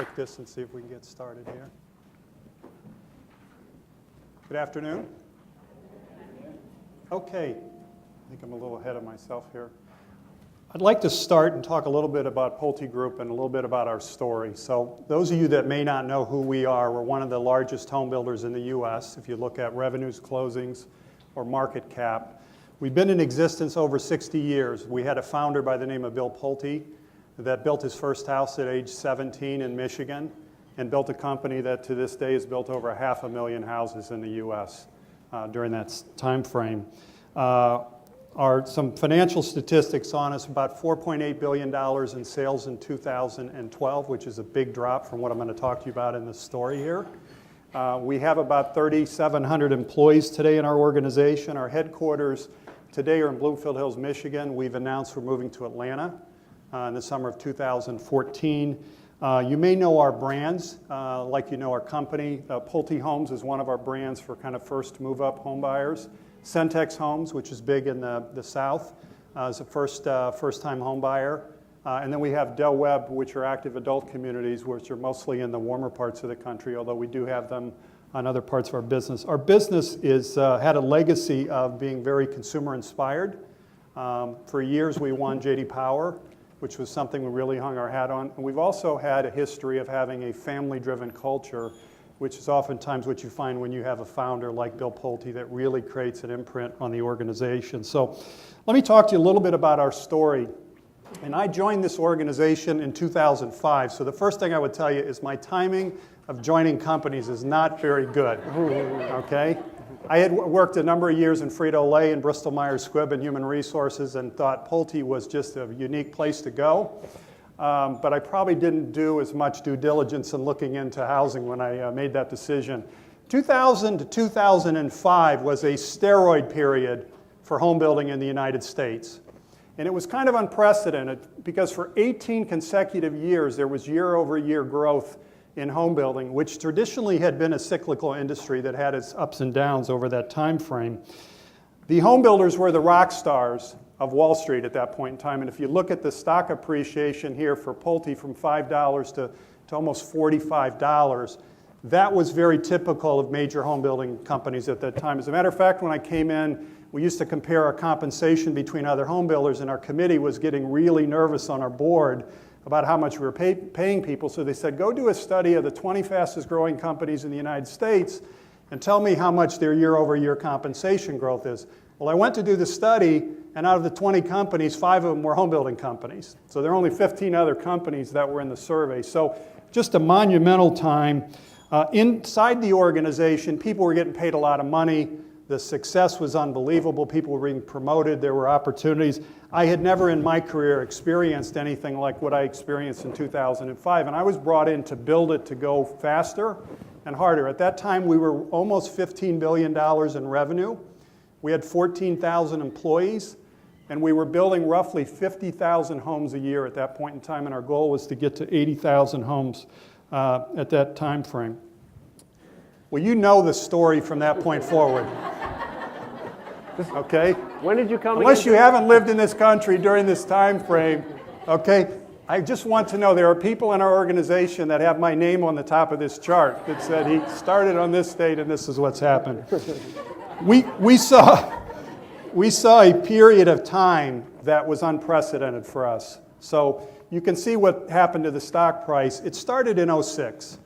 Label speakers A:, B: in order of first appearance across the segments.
A: click this and see if we can get started here. Good afternoon. Okay, I think I'm a little ahead of myself here. I'd like to start and talk a little bit about PulteGroup and a little bit about our story. So those of you that may not know who we are, we're one of the largest home builders in the U.S. if you look at revenues, closings, or market cap. We've been in existence over 60 years. We had a founder by the name of Bill Pulte that built his first house at age 17 in Michigan and built a company that to this day has built over 500,000 houses in the U.S. During that time frame. Some financial statistics on us, about $4.8 billion in sales in 2012, which is a big drop from what I'm going to talk to you about in this story here. We have about 3,700 employees today in our organization. Our headquarters today are in Bloomfield Hills, Michigan. We've announced we're moving to Atlanta in the summer of 2014. You may know our brands, like you know our company. Pulte Homes is one of our brands for kind of first move-up home buyers. Centex Homes, which is big in the South, is a first-time home buyer. And then we have Del Webb, which are active adult communities, which are mostly in the warmer parts of the country, although we do have them on other parts of our business. Our business had a legacy of being very consumer-inspired. For years, we won J.D. Power, which was something we really hung our hat on. And we've also had a history of having a family-driven culture, which is oftentimes what you find when you have a founder like Bill Pulte that really creates an imprint on the organization. So let me talk to you a little bit about our story. And I joined this organization in 2005. So the first thing I would tell you is my timing of joining companies is not very good, okay? I had worked a number of years in Frito-Lay and Bristol-Myers Squibb in human resources and thought Pulte was just a unique place to go. But I probably didn't do as much due diligence in looking into housing when I made that decision. 2000 to 2005 was a steroid period for home building in the United States. And it was kind of unprecedented because for 18 consecutive years there was year-over-year growth in home building, which traditionally had been a cyclical industry that had its ups and downs over that time frame. The home builders were the rock stars of Wall Street at that point in time. And if you look at the stock appreciation here for Pulte from $5 to almost $45, that was very typical of major home building companies at that time. As a matter of fact, when I came in, we used to compare our compensation between other home builders, and our committee was getting really nervous on our board about how much we were paying people. So they said, go do a study of the 20 fastest growing companies in the United States and tell me how much their year-over-year compensation growth is. Well, I went to do the study, and out of the 20 companies, 5 of them were home building companies. So there are only 15 other companies that were in the survey. So just a monumental time. Inside the organization, people were getting paid a lot of money. The success was unbelievable. People were being promoted. There were opportunities. I had never in my career experienced anything like what I experienced in 2005. And I was brought in to build it to go faster and harder. At that time, we were almost $15 billion in revenue. We had 14,000 employees, and we were building roughly 50,000 homes a year at that point in time, and our goal was to get to 80,000 homes at that time frame. Well, you know the story from that point forward. Okay?
B: When did you come?
A: Unless you haven't lived in this country during this time frame, okay? I just want to know there are people in our organization that have my name on the top of this chart that said he started on this date and this is what's happened. We saw a period of time that was unprecedented for us. So you can see what happened to the stock price. It started in 2006.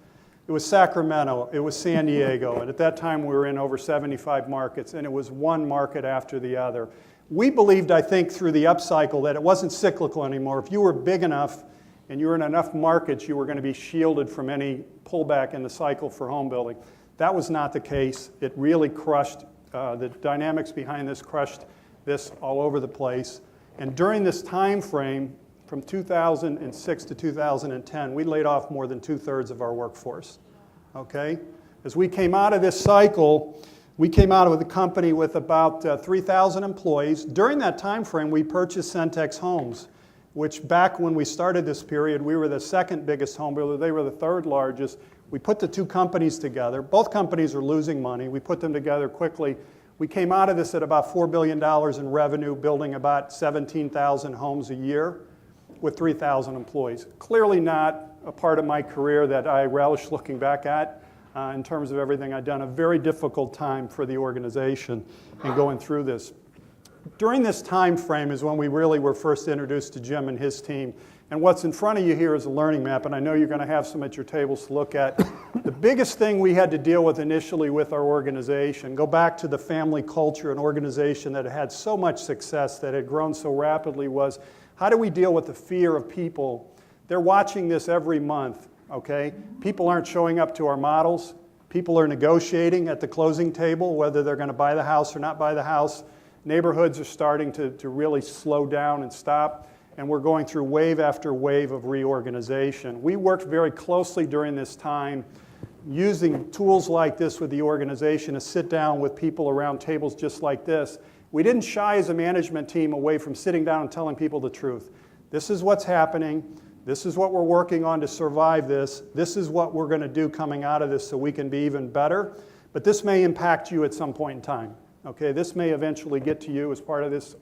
A: It was Sacramento, it was San Diego, and at that time we were in over 75 markets, and it was one market after the other. We believed, I think, through the upcycle that it wasn't cyclical anymore. If you were big enough and you were in enough markets, you were going to be shielded from any pullback in the cycle for home building. That was not the case. It really crushed, the dynamics behind this crushed this all over the place. And during this time frame, from 2006 to 2010, we laid off more than 2/3 of our workforce, okay? As we came out of this cycle, we came out of the company with about 3,000 employees. During that time frame, we purchased Centex Homes, which back when we started this period, we were the second biggest home builder. They were the third largest. We put the two companies together. Both companies are losing money. We put them together quickly. We came out of this at about $4 billion in revenue, building about 17,000 homes a year. with 3,000 employees. Clearly not a part of my career that I relish looking back at in terms of everything I've done. A very difficult time for the organization in going through this. During this time frame is when we really were first introduced to Jim and his team. And what's in front of you here is a learning map, and I know you're going to have some at your tables to look at. The biggest thing we had to deal with initially with our organization, go back to the family culture and organization that had so much success, that had grown so rapidly, was how do we deal with the fear of people? They're watching this every month, okay? People aren't showing up to our models. People are negotiating at the closing table whether they're going to buy the house or not buy the house. Neighborhoods are starting to really slow down and stop, and we're going through wave after wave of reorganization. We worked very closely during this time using tools like this with the organization to sit down with people around tables just like this. We didn't shy as a management team away from sitting down and telling people the truth. This is what's happening. This is what we're working on to survive this. This is what we're going to do coming out of this so we can be even better. But this may impact you at some point in time. Okay, this may eventually get to you as part of this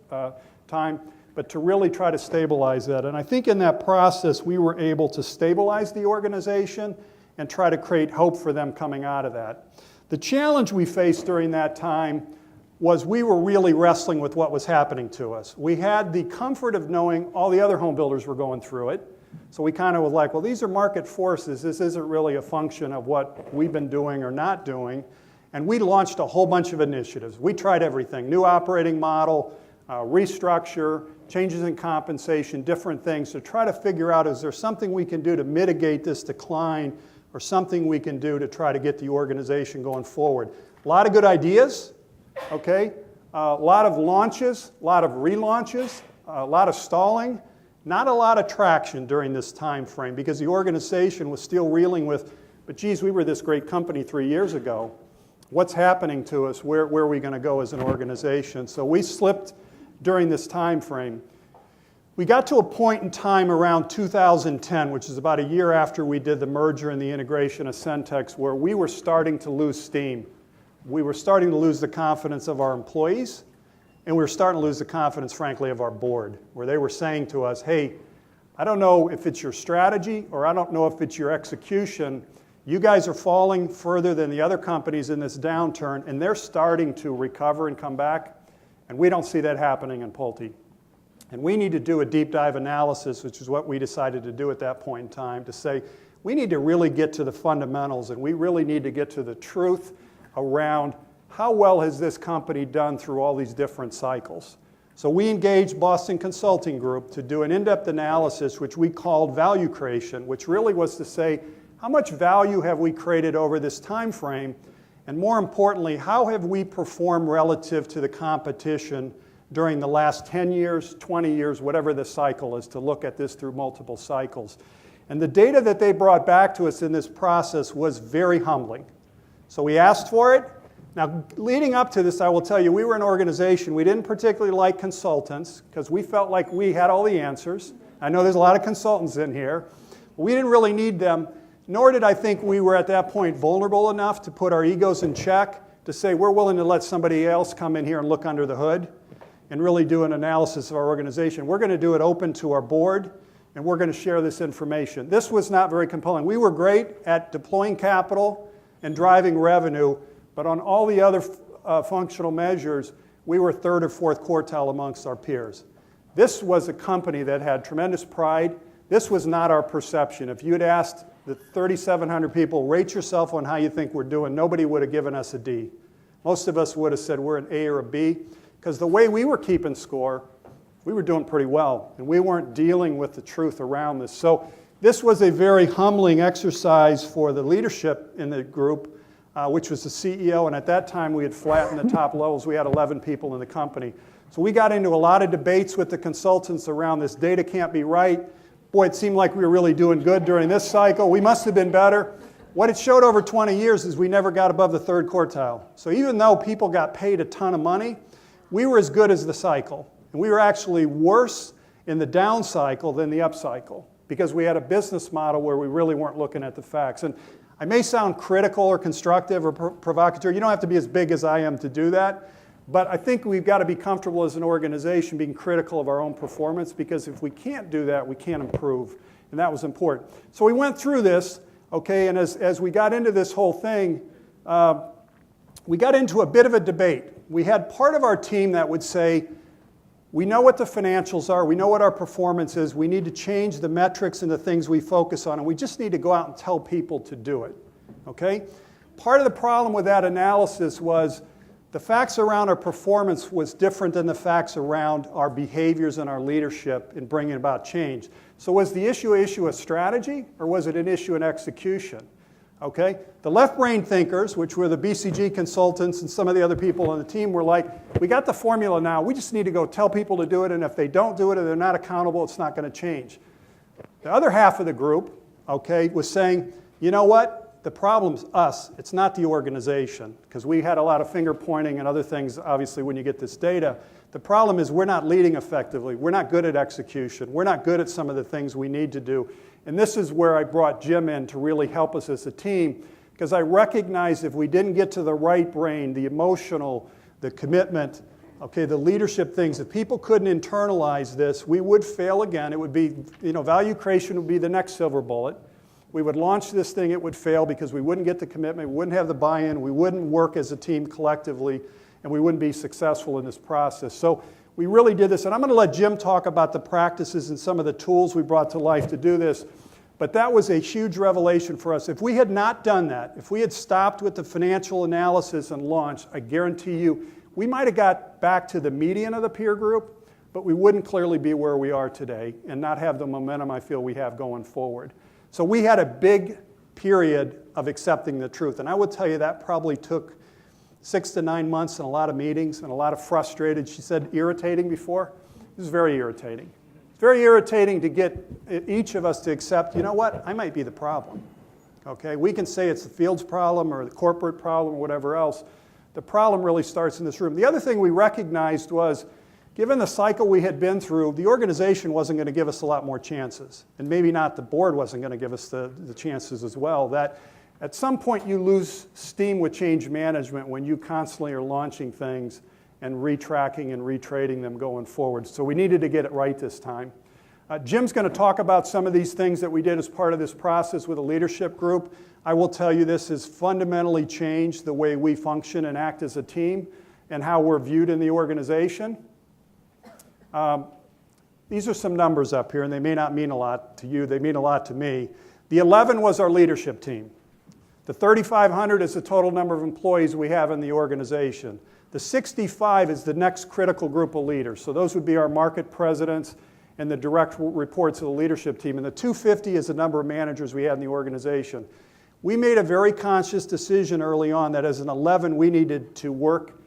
A: time, but to really try to stabilize that. And I think in that process, we were able to stabilize the organization and try to create hope for them coming out of that. The challenge we faced during that time was we were really wrestling with what was happening to us. We had the comfort of knowing all the other home builders were going through it. So we kind of was like, well, these are market forces. This isn't really a function of what we've been doing or not doing. And we launched a whole bunch of initiatives. We tried everything: new operating model, restructure, changes in compensation, different things to try to figure out, is there something we can do to mitigate this decline or something we can do to try to get the organization going forward. A lot of good ideas, okay? A lot of launches, a lot of relaunches, a lot of stalling. Not a lot of traction during this time frame because the organization was still reeling with, but geez, we were this great company 3 years ago. What's happening to us? Where are we going to go as an organization? So we slipped during this time frame. We got to a point in time around 2010, which is about a year after we did the merger and the integration of Centex, where we were starting to lose steam. We were starting to lose the confidence of our employees, and we were starting to lose the confidence, frankly, of our board, where they were saying to us, hey, I don't know if it's your strategy or I don't know if it's your execution. You guys are falling further than the other companies in this downturn, and they're starting to recover and come back, and we don't see that happening in Pulte. And we need to do a deep dive analysis, which is what we decided to do at that point in time, to say we need to really get to the fundamentals, and we really need to get to the truth around how well has this company done through all these different cycles. So we engaged Boston Consulting Group to do an in-depth analysis, which we called value creation, which really was to say, how much value have we created over this time frame? And more importantly, how have we performed relative to the competition during the last 10 years, 20 years, whatever the cycle is, to look at this through multiple cycles. And the data that they brought back to us in this process was very humbling. So we asked for it. Now, leading up to this, I will tell you, we were an organization, we didn't particularly like consultants because we felt like we had all the answers. I know there's a lot of consultants in here. We didn't really need them. Nor did I think we were at that point vulnerable enough to put our egos in check to say we're willing to let somebody else come in here and look under the hood and really do an analysis of our organization. We're going to do it open to our board, and we're going to share this information. This was not very compelling. We were great at deploying capital and driving revenue, but on all the other functional measures, we were third or fourth quartile amongst our peers. This was a company that had tremendous pride. This was not our perception. If you'd asked the 3,700 people, rate yourself on how you think we're doing, nobody would have given us a D. Most of us would have said we're an A or a B, because the way we were keeping score, we were doing pretty well, and we weren't dealing with the truth around this. So this was a very humbling exercise for the leadership in the group, which was the CEO, and at that time we had flattened the top levels. We had 11 people in the company. So we got into a lot of debates with the consultants around this data can't be right. Boy, it seemed like we were really doing good during this cycle. We must have been better. What it showed over 20 years is we never got above the third quartile. So even though people got paid a ton of money, we were as good as the cycle. And we were actually worse in the down cycle than the up cycle because we had a business model where we really weren't looking at the facts. And I may sound critical or constructive or provocateur. You don't have to be as big as I am to do that. But I think we've got to be comfortable as an organization being critical of our own performance, because if we can't do that, we can't improve. And that was important. So we went through this, okay, and as we got into this whole thing, we got into a bit of a debate. We had part of our team that would say, we know what the financials are, we know what our performance is, we need to change the metrics and the things we focus on, and we just need to go out and tell people to do it, okay? Part of the problem with that analysis was the facts around our performance was different than the facts around our behaviors and our leadership in bringing about change. So was the issue of strategy, or was it an issue in execution? Okay? The left-brain thinkers, which were the BCG consultants and some of the other people on the team, were like, we got the formula now, we just need to go tell people to do it, and if they don't do it or they're not accountable, it's not going to change. The other half of the group, okay, was saying, you know what? The problem's us, it's not the organization, because we had a lot of finger pointing and other things, obviously, when you get this data. The problem is we're not leading effectively, we're not good at execution, we're not good at some of the things we need to do. And this is where I brought Jim in to really help us as a team, because I recognized if we didn't get to the right brain, the emotional, the commitment, okay, the leadership things, if people couldn't internalize this, we would fail again. It would be, value creation would be the next silver bullet. We would launch this thing, it would fail because we wouldn't get the commitment, we wouldn't have the buy-in, we wouldn't work as a team collectively, and we wouldn't be successful in this process. So we really did this, and I'm going to let Jim talk about the practices and some of the tools we brought to life to do this, but that was a huge revelation for us. If we had not done that, if we had stopped with the financial analysis and launch, I guarantee you, we might have got back to the median of the peer group, but we wouldn't clearly be where we are today and not have the momentum I feel we have going forward. So we had a big period of accepting the truth. And I would tell you that probably took 6 to 9 months and a lot of meetings and a lot of frustrated. She said irritating before. It was very irritating. It's very irritating to get each of us to accept, you know what, I might be the problem. Okay, we can say it's the field's problem or the corporate problem or whatever else. The problem really starts in this room. The other thing we recognized was, given the cycle we had been through, the organization wasn't going to give us a lot more chances. And maybe not the board wasn't going to give us the chances as well. That at some point you lose steam with change management when you constantly are launching things and retracking and retrading them going forward. So we needed to get it right this time. Jim's going to talk about some of these things that we did as part of this process with a leadership group. I will tell you this has fundamentally changed the way we function and act as a team and how we're viewed in the organization. These are some numbers up here, and they may not mean a lot to you. They mean a lot to me. The 11 was our leadership team. The 3,500 is the total number of employees we have in the organization. The 65 is the next critical group of leaders. So those would be our market presidents and the direct reports of the leadership team. And the 250 is the number of managers we had in the organization. We made a very conscious decision early on that as an 11, we needed to work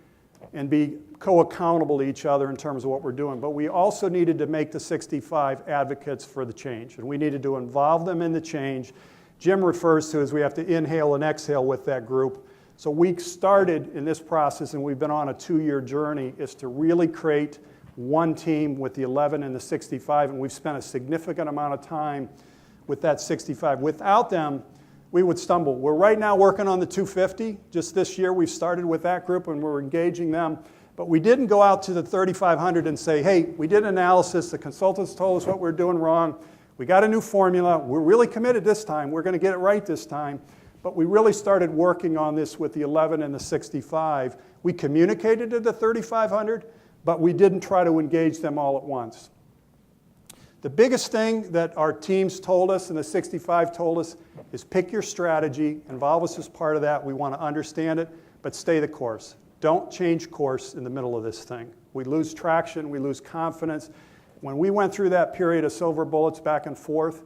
A: and be co-accountable to each other in terms of what we're doing. But we also needed to make the 65 advocates for the change, and we needed to involve them in the change. Jim refers to as we have to inhale and exhale with that group. So we started in this process, and we've been on a 2-year journey, is to really create one team with the 11 and the 65, and we've spent a significant amount of time with that 65. Without them, we would stumble. We're right now working on the 250. Just this year, we've started with that group, and we're engaging them. But we didn't go out to the 3,500 and say, hey, we did an analysis, the consultants told us what we're doing wrong, we got a new formula, we're really committed this time, we're going to get it right this time. But we really started working on this with the 11 and the 65. We communicated to the 3,500, but we didn't try to engage them all at once. The biggest thing that our teams told us and the 65 told us is pick your strategy, involve us as part of that, we want to understand it, but stay the course. Don't change course in the middle of this thing. We lose traction, we lose confidence. When we went through that period of silver bullets back and forth,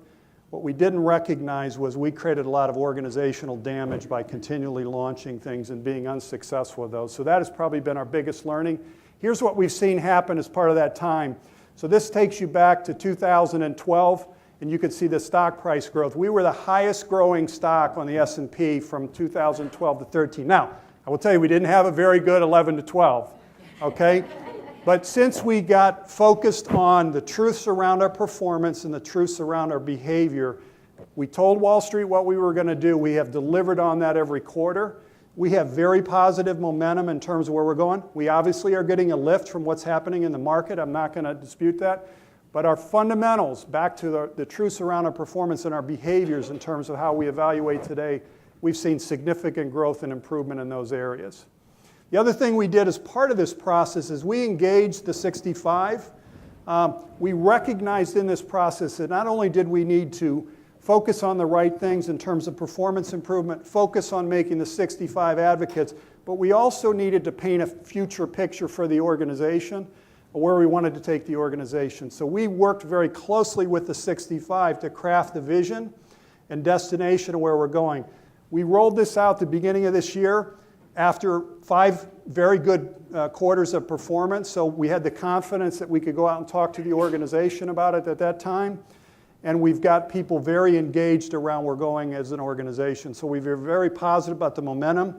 A: what we didn't recognize was we created a lot of organizational damage by continually launching things and being unsuccessful with those. So that has probably been our biggest learning. Here's what we've seen happen as part of that time. So this takes you back to 2012, and you can see the stock price growth. We were the highest growing stock on the S&P from 2012 to 13. Now, I will tell you, we didn't have a very good 11 to 12, okay? But since we got focused on the truths around our performance and the truths around our behavior, we told Wall Street what we were going to do. We have delivered on that every quarter. We have very positive momentum in terms of where we're going. We obviously are getting a lift from what's happening in the market. I'm not going to dispute that. But our fundamentals, back to the truths around our performance and our behaviors in terms of how we evaluate today, we've seen significant growth and improvement in those areas. The other thing we did as part of this process is we engaged the 65. We recognized in this process that not only did we need to focus on the right things in terms of performance improvement, focus on making the 65 advocates, but we also needed to paint a future picture for the organization, where we wanted to take the organization. So we worked very closely with the 65 to craft the vision and destination of where we're going. We rolled this out at the beginning of this year after 5 very good quarters of performance, so we had the confidence that we could go out and talk to the organization about it at that time. And we've got people very engaged around where we're going as an organization. So we're very positive about the momentum.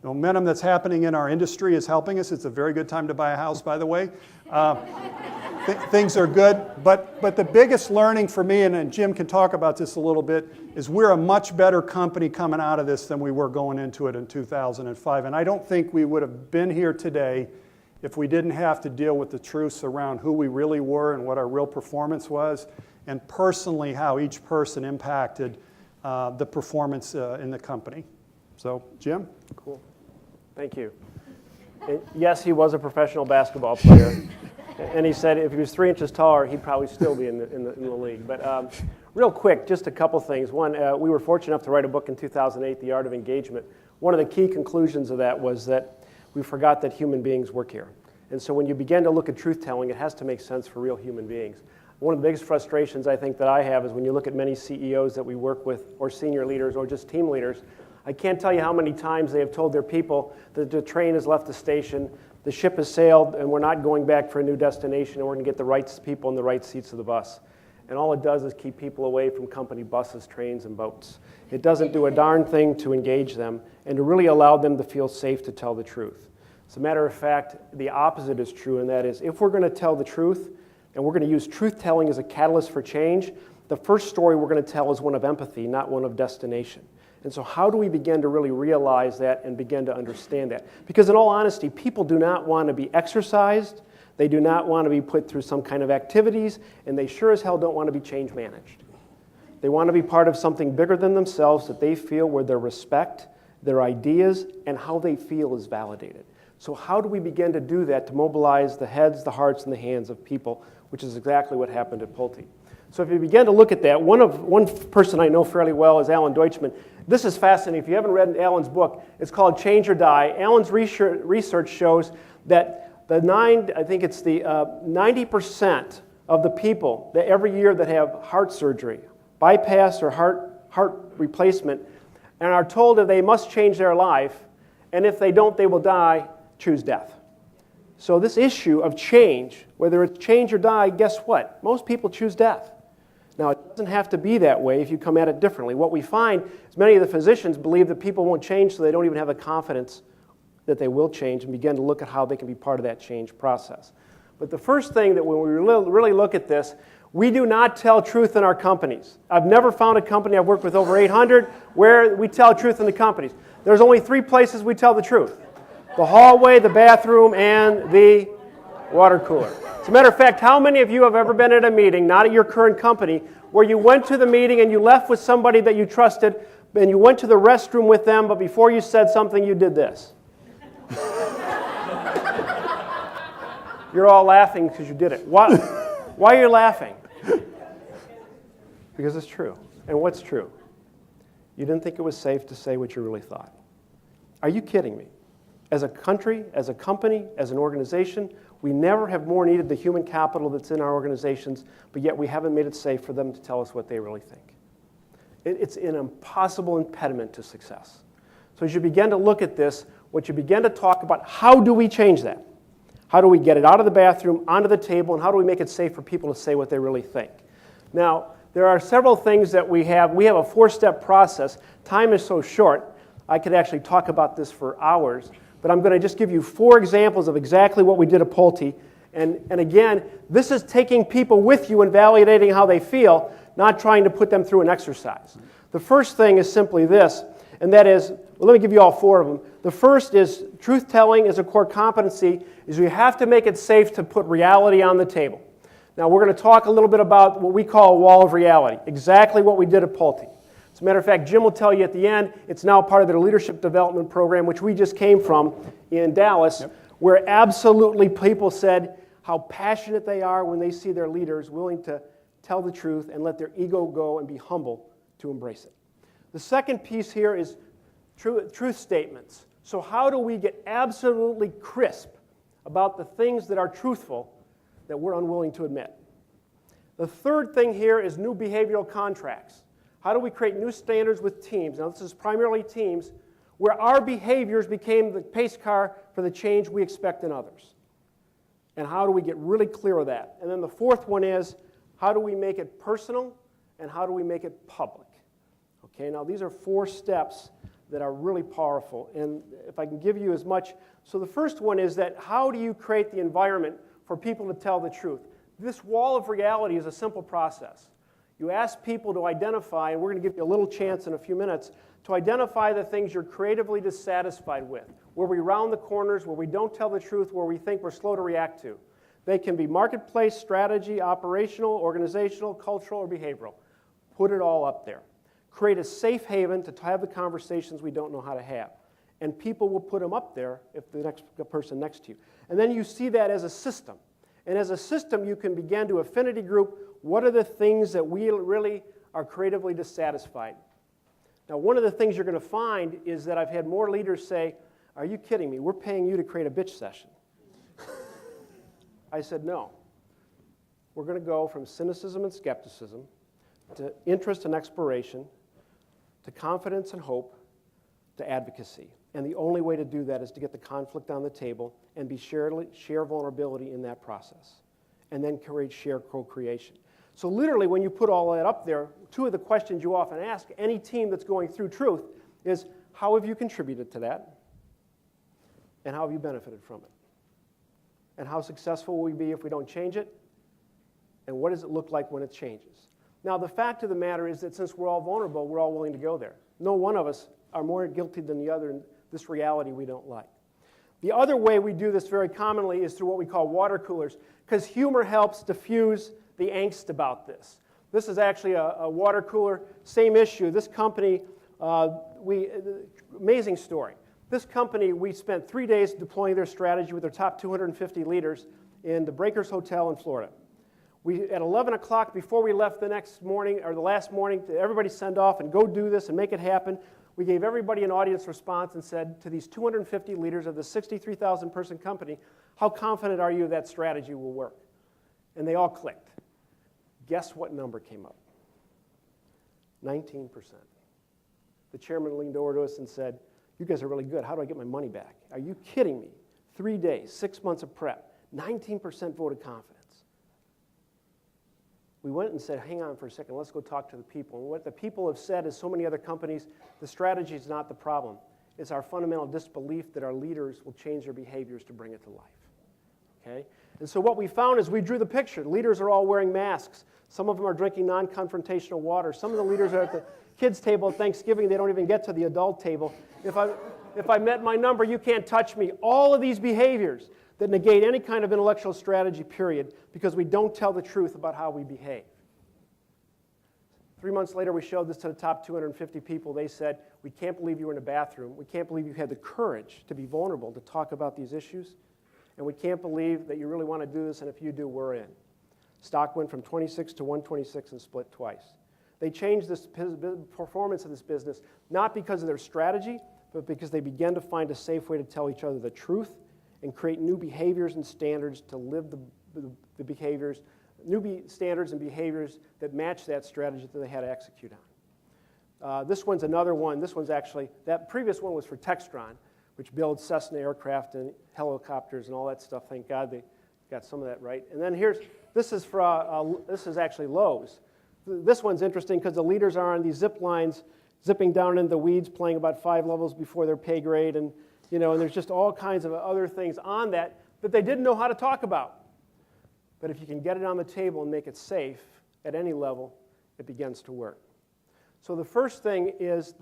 A: The momentum that's happening in our industry is helping us. It's a very good time to buy a house, by the way. Things are good. But the biggest learning for me, and Jim can talk about this a little bit, is we're a much better company coming out of this than we were going into it in 2005. And I don't think we would have been here today if we didn't have to deal with the truths around who we really were and what our real performance was, and personally how each person impacted the performance in the company. So, Jim?
B: Cool. Thank you. And yes, he was a professional basketball player. And he said if he was 3 inches taller, he'd probably still be in the league. But real quick, just a couple things. One, we were fortunate enough to write a book in 2008, The Art of Engagement. One of the key conclusions of that was that we forgot that human beings work here. And so when you begin to look at truth-telling, it has to make sense for real human beings. One of the biggest frustrations I think that I have is when you look at many CEOs that we work with, or senior leaders, or just team leaders, I can't tell you how many times they have told their people that the train has left the station, the ship has sailed, and we're not going back for a new destination, and we're going to get the right people in the right seats of the bus. And all it does is keep people away from company buses, trains, and boats. It doesn't do a darn thing to engage them and to really allow them to feel safe to tell the truth. As a matter of fact, the opposite is true, and that is if we're going to tell the truth, and we're going to use truth-telling as a catalyst for change, the first story we're going to tell is one of empathy, not one of destination. And so how do we begin to really realize that and begin to understand that? Because in all honesty, people do not want to be exercised, they do not want to be put through some kind of activities, and they sure as hell don't want to be change managed. They want to be part of something bigger than themselves that they feel where their respect, their ideas, and how they feel is validated. So how do we begin to do that to mobilize the heads, the hearts, and the hands of people, which is exactly what happened at Pulte. So if you begin to look at that, one person I know fairly well is Alan Deutschman. This is fascinating. If you haven't read Alan's book, it's called Change or Die. Alan's research shows that the 90% of the people that every year that have heart surgery, bypass or heart replacement, and are told that they must change their life, and if they don't, they will die, choose death. So this issue of change, whether it's change or die, guess what? Most people choose death. Now, it doesn't have to be that way if you come at it differently. What we find is many of the physicians believe that people won't change, so they don't even have the confidence that they will change and begin to look at how they can be part of that change process. But the first thing that when we really look at this, we do not tell truth in our companies. I've never found a company, I've worked with over 800, where we tell truth in the companies. There's only 3 places we tell the truth: the hallway, the bathroom, and the water cooler. As a matter of fact, how many of you have ever been at a meeting, not at your current company, where you went to the meeting and you left with somebody that you trusted, and you went to the restroom with them, but before you said something, you did this? You're all laughing because you did it. Why are you laughing? Because it's true. And what's true? You didn't think it was safe to say what you really thought. Are you kidding me? As a country, as a company, as an organization, we never have more needed the human capital that's in our organizations, but yet we haven't made it safe for them to tell us what they really think. It's an impossible impediment to success. So as you begin to look at this, what you begin to talk about, how do we change that? How do we get it out of the bathroom, onto the table, and how do we make it safe for people to say what they really think? Now, there are several things that we have. We have a 4-step process. Time is so short, I could actually talk about this for hours, but I'm going to just give you 4 examples of exactly what we did at Pulte. And again, this is taking people with you and validating how they feel, not trying to put them through an exercise. The first thing is simply this, and that is, Well, let me give you all 4 of them. The first is truth-telling is a core competency, is we have to make it safe to put reality on the table. Now, we're going to talk a little bit about what we call a wall of reality, exactly what we did at Pulte. As a matter of fact, Jim will tell you at the end, it's now part of their leadership development program, which we just came from in Dallas, where absolutely people said how passionate they are when they see their leaders willing to tell the truth and let their ego go and be humble to embrace it. The second piece here is truth statements. So how do we get absolutely crisp about the things that are truthful that we're unwilling to admit? The third thing here is new behavioral contracts. How do we create new standards with teams? Now, this is primarily teams where our behaviors became the pace car for the change we expect in others. And how do we get really clear with that? And then the fourth one is, how do we make it personal and how do we make it public? Okay, now these are 4 steps that are really powerful. And if I can give you as much, so the first one is that how do you create the environment for people to tell the truth? This wall of reality is a simple process. You ask people to identify, and we're going to give you a little chance in a few minutes, to identify the things you're creatively dissatisfied with, where we round the corners, where we don't tell the truth, where we think we're slow to react to. They can be marketplace, strategy, operational, organizational, cultural, or behavioral. Put it all up there. Create a safe haven to have the conversations we don't know how to have. And people will put them up there if the next person next to you. And then you see that as a system. And as a system, you can begin to affinity group what are the things that we really are creatively dissatisfied. Now, one of the things you're going to find is that I've had more leaders say, are you kidding me? We're paying you to create a bitch session. I said, no. We're going to go from cynicism and skepticism to interest and exploration to confidence and hope to advocacy. And the only way to do that is to get the conflict on the table and share vulnerability in that process. And then share co-creation. So literally, when you put all that up there, 2 of the questions you often ask any team that's going through truth is, how have you contributed to that? And how have you benefited from it? And how successful will we be if we don't change it? And what does it look like when it changes? Now, the fact of the matter is that since we're all vulnerable, we're all willing to go there. No one of us are more guilty than the other in this reality we don't like. The other way we do this very commonly is through what we call water coolers, because humor helps diffuse the angst about this. This is actually a water cooler, same issue. This company, amazing story. This company, we spent 3 days deploying their strategy with their top 250 leaders in the Breakers Hotel in Florida. At 11 o'clock, before we left the next morning, or the last morning, everybody send off and go do this and make it happen. We gave everybody an audience response and said to these 250 leaders of the 63,000 person company, how confident are you that strategy will work? And they all clicked. Guess what number came up? 19%. The chairman leaned over to us and said, you guys are really good. How do I get my money back? Are you kidding me? 3 days, 6 months of prep, 19% voted confidence. We went and said, hang on for a second, let's go talk to the people. And what the people have said is so many other companies, the strategy is not the problem. It's our fundamental disbelief that our leaders will change their behaviors to bring it to life. Okay? And so what we found is we drew the picture. Leaders are all wearing masks. Some of them are drinking non-confrontational water. Some of the leaders are at the kids' table at Thanksgiving. They don't even get to the adult table. If I met my number, you can't touch me. All of these behaviors that negate any kind of intellectual strategy, period, because we don't tell the truth about how we behave. 3 months later, we showed this to the top 250 people. They said, we can't believe you were in a bathroom. We can't believe you had the courage to be vulnerable, to talk about these issues. And we can't believe that you really want to do this, and if you do, we're in. Stock went from 26 to 126 and split twice. They changed this performance of this business, not because of their strategy, but because they began to find a safe way to tell each other the truth and create new behaviors and standards to live the behaviors, standards and behaviors that match that strategy that they had to execute on. This one's another one. This one's actually, that previous one was for Textron, which builds Cessna aircraft and helicopters and all that stuff. Thank God they got some of that right. And then this is actually Lowe's. This one's interesting because the leaders are on these zip lines, zipping down into the weeds, playing about 5 levels before their pay grade, and there's just all kinds of other things on that they didn't know how to talk about. But if you can get it on the table and make it safe at any level, it begins to work. So the first thing is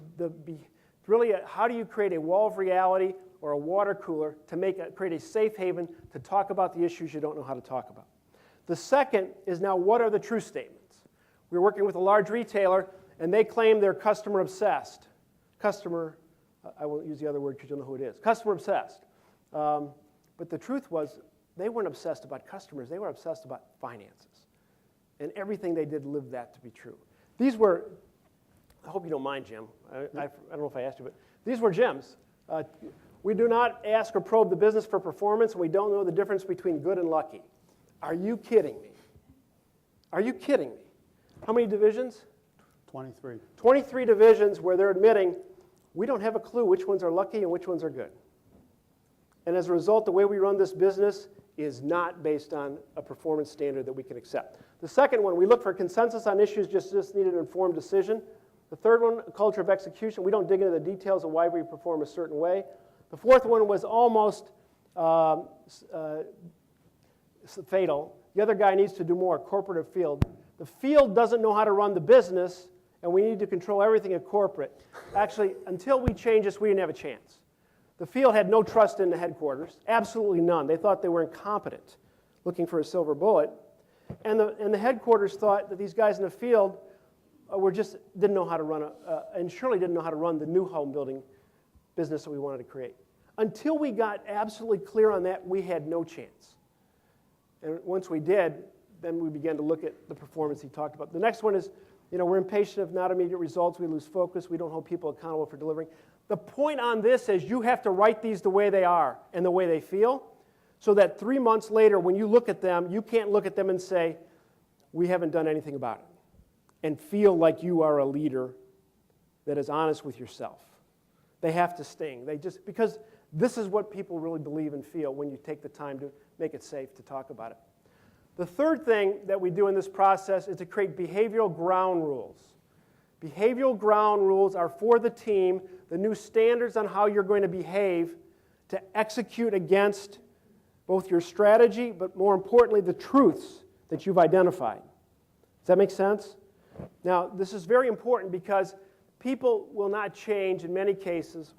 B: It's really how do you create a wall of reality or a water cooler to create a safe haven to talk about the issues you don't know how to talk about. The second is now, what are the truth statements? We're working with a large retailer, and they claim they're customer obsessed. I won't use the other word because you'll know who it is. Customer obsessed. But the truth was, they weren't obsessed about customers. They were obsessed about finances. And everything they did lived that to be true. These were, I hope you don't mind, Jim. I don't know if I asked you, but these were gems. We do not ask or probe the business for performance, and we don't know the difference between good and lucky. Are you kidding me? Are you kidding me? How many divisions?
A: 23.
B: 23 divisions where they're admitting we don't have a clue which ones are lucky and which ones are good. And as a result, the way we run this business is not based on a performance standard that we can accept. The second one, we look for consensus on issues, just need an informed decision. The third one, a culture of execution. We don't dig into the details of why we perform a certain way. The fourth one was almost fatal. The other guy needs to do more, corporate or field. The field doesn't know how to run the business, and we need to control everything at corporate. Actually, until we changed this, we didn't have a chance. The field had no trust in the headquarters, absolutely none. They thought they were incompetent, looking for a silver bullet. And the headquarters thought that these guys in the field didn't know how to run and surely didn't know how to run the new home building business that we wanted to create. Until we got absolutely clear on that, we had no chance. And once we did, then we began to look at the performance he talked about. The next one is, we're impatient of not immediate results. We lose focus. We don't hold people accountable for delivering. The point on this is you have to write these the way they are and the way they feel, so that 3 months later, when you look at them, you can't look at them and say, we haven't done anything about it, and feel like you are a leader that is honest with yourself. They have to sting. Because this is what people really believe and feel when you take the time to make it safe to talk about it. The third thing that we do in this process is to create behavioral ground rules. Behavioral ground rules are for the team, the new standards on how you're going to behave to execute against both your strategy, but more importantly, the truths that you've identified. Does that make sense? Now, this is very important because people will not change in many cases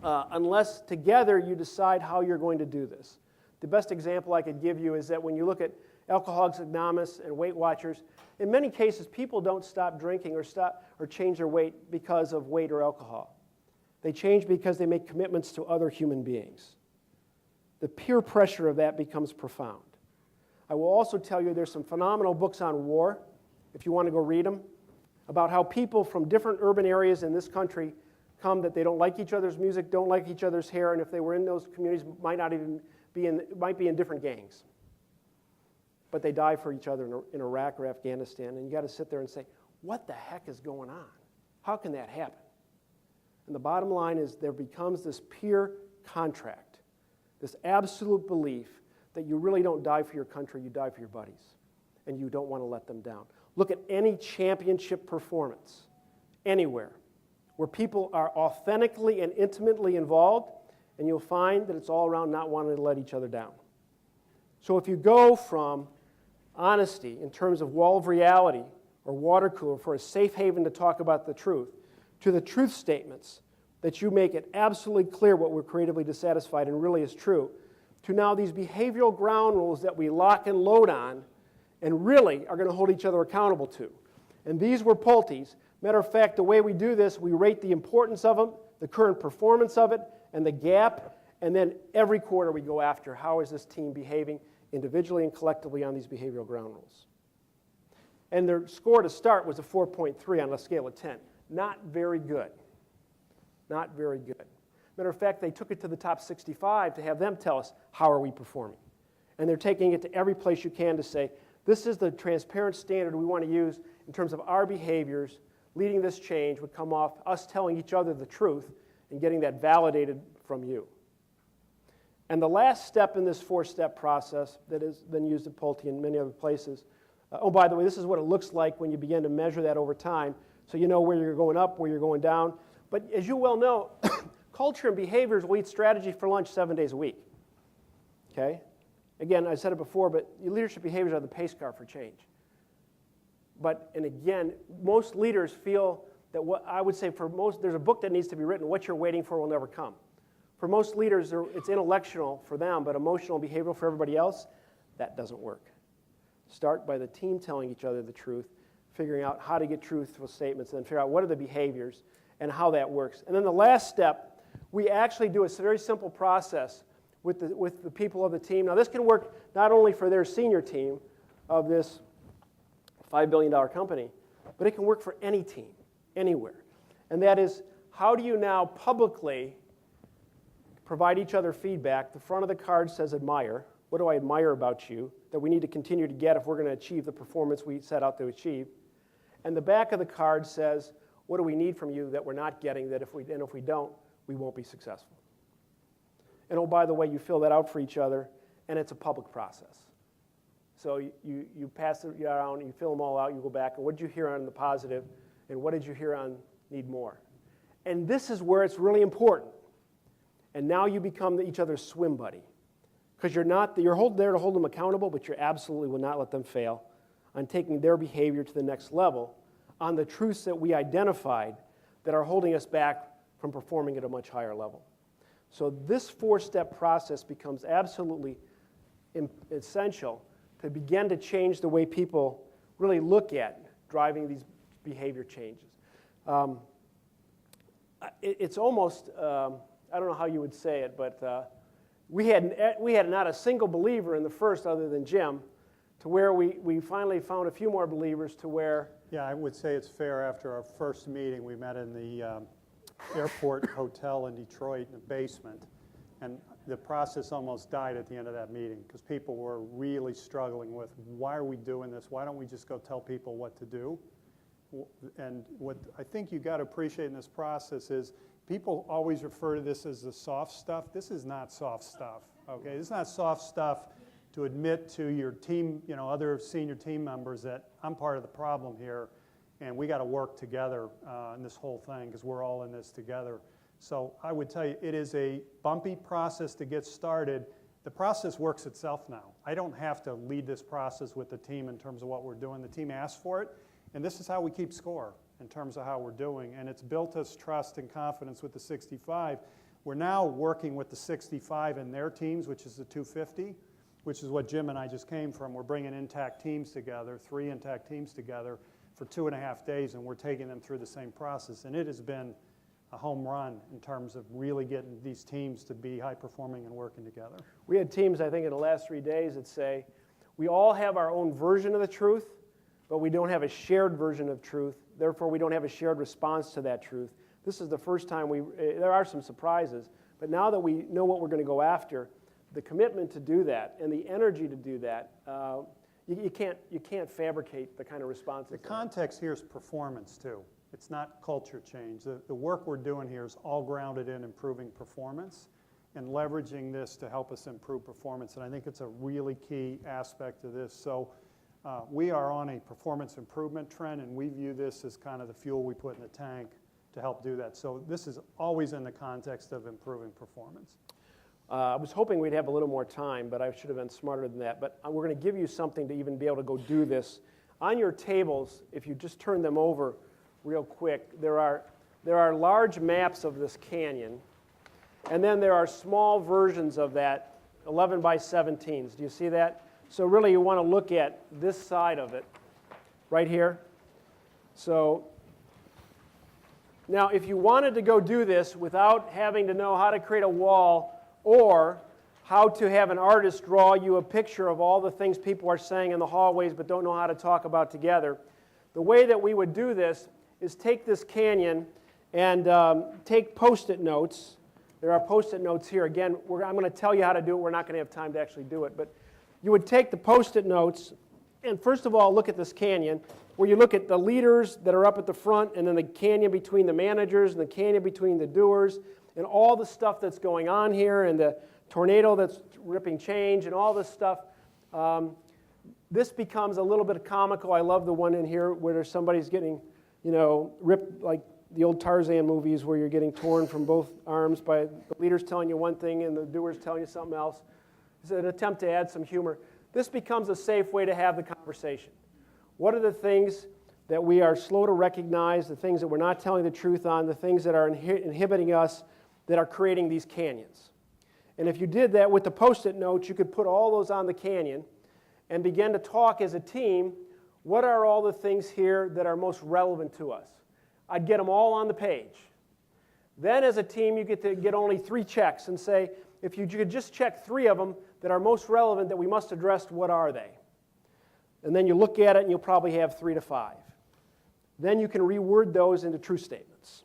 B: unless together you decide how you're going to do this. The best example I could give you is that when you look at Alcoholics Anonymous and Weight Watchers, in many cases people don't stop drinking or change their weight because of weight or alcohol. They change because they make commitments to other human beings. The peer pressure of that becomes profound. I will also tell you there's some phenomenal books on war, if you want to go read them, about how people from different urban areas in this country come that they don't like each other's music, don't like each other's hair, and if they were in those communities, might be in different gangs. But they die for each other in Iraq or Afghanistan, and you got to sit there and say, what the heck is going on? How can that happen? And the bottom line is there becomes this peer contract, this absolute belief that you really don't die for your country, you die for your buddies, and you don't want to let them down. Look at any championship performance, anywhere, where people are authentically and intimately involved, and you'll find that it's all around not wanting to let each other down. So if you go from honesty in terms of wall of reality or water cooler for a safe haven to talk about the truth, to the truth statements that you make it absolutely clear what we're creatively dissatisfied and really is true, to now these behavioral ground rules that we lock and load on and really are going to hold each other accountable to. And these were Pulte's. Matter of fact, the way we do this, we rate the importance of them, the current performance of it, and the gap, and then every quarter we go after how is this team behaving individually and collectively on these behavioral ground rules. And their score to start was a 4.3 on a scale of 10. Not very good. Not very good. Matter of fact, they took it to the top 65 to have them tell us how are we performing. And they're taking it to every place you can to say, this is the transparent standard we want to use in terms of our behaviors. Leading this change would come off us telling each other the truth and getting that validated from you. And the last step in this four-step process that has been used at Pulte and many other places, oh, by the way, this is what it looks like when you begin to measure that over time, so you know where you're going up, where you're going down. But as you well know, culture and behaviors will eat strategy for lunch 7 days a week. Okay? Again, I said it before, but your leadership behaviors are the pace car for change. And again, most leaders feel that what I would say for most, there's a book that needs to be written, What You're Waiting For Will Never Come. For most leaders, it's intellectual for them, but emotional, behavioral for everybody else, that doesn't work. Start by the team telling each other the truth, figuring out how to get truthful statements, and then figure out what are the behaviors and how that works. And then the last step, we actually do a very simple process with the people of the team. Now this can work not only for their senior team of this $5 billion company, but it can work for any team, anywhere. And that is, how do you now publicly provide each other feedback? The front of the card says admire. What do I admire about you that we need to continue to get if we're going to achieve the performance we set out to achieve? And the back of the card says, what do we need from you that we're not getting, that if we don't, we won't be successful. And oh, by the way, you fill that out for each other, and it's a public process. So you pass it around, you fill them all out, you go back, and what did you hear on the positive, and what did you hear on need more? And this is where it's really important. And now you become each other's swim buddy. Because you're there to hold them accountable, but you absolutely will not let them fail on taking their behavior to the next level on the truths that we identified that are holding us back from performing at a much higher level. So this 4-step process becomes absolutely essential to begin to change the way people really look at driving these behavior changes. It's almost, I don't know how you would say it, but we had not a single believer in the first other than Jim, to where we finally found a few more believers to where...
A: Yeah, I would say it's fair. After our first meeting, we met in the airport hotel in Detroit in the basement, and the process almost died at the end of that meeting because people were really struggling with, why are we doing this? Why don't we just go tell people what to do? And what I think you got to appreciate in this process is people always refer to this as the soft stuff. This is not soft stuff, okay? This is not soft stuff to admit to your team, other senior team members that I'm part of the problem here, and we got to work together in this whole thing because we're all in this together. So I would tell you, it is a bumpy process to get started. The process works itself now. I don't have to lead this process with the team in terms of what we're doing. The team asks for it, and this is how we keep score in terms of how we're doing. And it's built us trust and confidence with the 65. We're now working with the 65 and their teams, which is the 250, which is what Jim and I just came from. We're bringing intact teams together, 3 intact teams together for 2.5 days, and we're taking them through the same process. And it has been a home run in terms of really getting these teams to be high-performing and working together.
B: We had teams, I think, in the last 3 days that say, we all have our own version of the truth, but we don't have a shared version of truth. Therefore, we don't have a shared response to that truth. This is the first time there are some surprises, but now that we know what we're going to go after, the commitment to do that and the energy to do that, you can't fabricate the kind of responses.
A: The context here is performance, too. It's not culture change. The work we're doing here is all grounded in improving performance and leveraging this to help us improve performance. And I think it's a really key aspect of this. So we are on a performance improvement trend, and we view this as kind of the fuel we put in the tank to help do that. So this is always in the context of improving performance.
B: I was hoping we'd have a little more time, but I should have been smarter than that. But we're going to give you something to even be able to go do this. On your tables, if you just turn them over real quick, there are large maps of this canyon, and then there are small versions of that, 11 by 17s. Do you see that? So really you want to look at this side of it, right here. So now if you wanted to go do this without having to know how to create a wall or how to have an artist draw you a picture of all the things people are saying in the hallways but don't know how to talk about together, the way that we would do this is take this canyon and take Post-it notes. There are Post-it notes here. Again, I'm going to tell you how to do it. We're not going to have time to actually do it. But you would take the Post-it notes and first of all look at this canyon where you look at the leaders that are up at the front and then the canyon between the managers and the canyon between the doers and all the stuff that's going on here and the tornado that's ripping change and all this stuff. This becomes a little bit comical. I love the one in here where somebody's getting ripped like the old Tarzan movies where you're getting torn from both arms by the leaders telling you one thing and the doers telling you something else. It's an attempt to add some humor. This becomes a safe way to have the conversation. What are the things that we are slow to recognize the things that we're not telling the truth on, the things that are inhibiting us, that are creating these canyons. And if you did that with the Post-it notes, you could put all those on the canyon and begin to talk as a team, what are all the things here that are most relevant to us? I'd get them all on the page. Then as a team, you get to get only 3 checks and say, if you could just check 3 of them that are most relevant that we must address, what are they? And then you look at it and you'll probably have 3 to 5. Then you can reword those into true statements.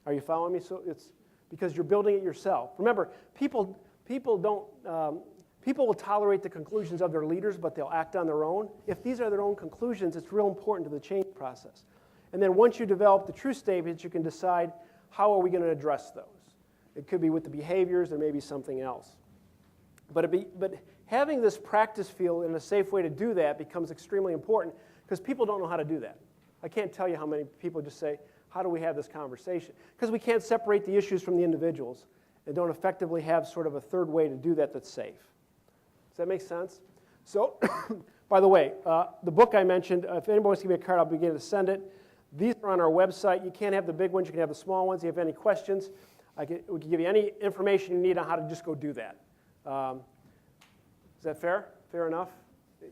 B: Are you following me? So it's because you're building it yourself. Remember, people will tolerate the conclusions of their leaders, but they'll act on their own. If these are their own conclusions, it's real important to the change process. And then once you develop the true statements, you can decide how are we going to address those. It could be with the behaviors, there may be something else. But having this practice field in a safe way to do that becomes extremely important because people don't know how to do that. I can't tell you how many people just say, how do we have this conversation? Because we can't separate the issues from the individuals and don't effectively have sort of a third way to do that that's safe. Does that make sense? So, by the way, the book I mentioned, if anybody wants to give me a card, I'll begin to send it. These are on our website. You can't have the big ones. You can have the small ones. If you have any questions, we can give you any information you need on how to just go do that. Is that fair? Fair enough?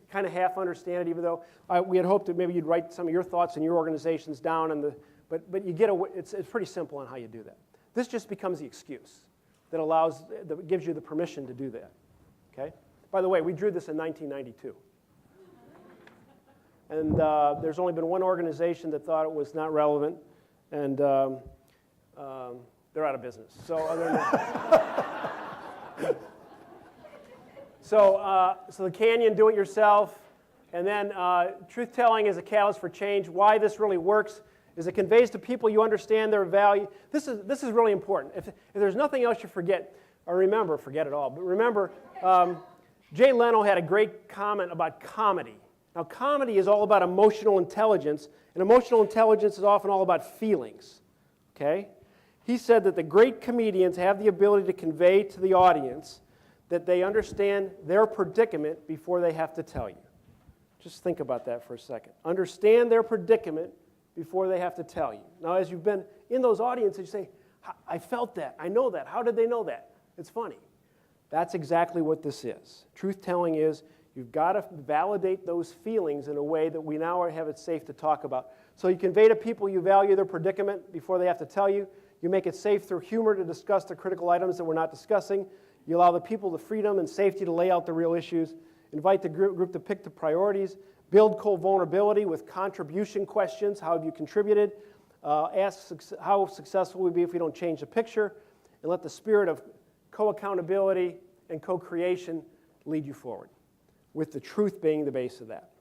B: Kind of half understand it, even though we had hoped that maybe you'd write some of your thoughts and your organizations down. But you get it's pretty simple on how you do that. This just becomes the excuse that gives you the permission to do that. Okay? By the way, we drew this in 1992. And there's only been one organization that thought it was not relevant, and they're out of business. So other than that, so the canyon, do it yourself, and then truth-telling is a catalyst for change. Why this really works is it conveys to people you understand their value. This is really important. If there's nothing else you forget, or remember, forget it all. But remember, Jay Leno had a great comment about comedy. Now, comedy is all about emotional intelligence, and emotional intelligence is often all about feelings. Okay? He said that the great comedians have the ability to convey to the audience that they understand their predicament before they have to tell you. Just think about that for a second. Understand their predicament before they have to tell you. Now, as you've been in those audiences, you say, I felt that, I know that. How did they know that? It's funny. That's exactly what this is. Truth-telling is you've got to validate those feelings in a way that we now have it safe to talk about. So you convey to people you value their predicament before they have to tell you. You make it safe through humor to discuss the critical items that we're not discussing. You allow the people the freedom and safety to lay out the real issues. Invite the group to pick the priorities. Build co-vulnerability with contribution questions. How have you contributed? Ask how successful we'd be if we don't change the picture. And let the spirit of co-accountability and co-creation lead you forward, with the truth being the base of that.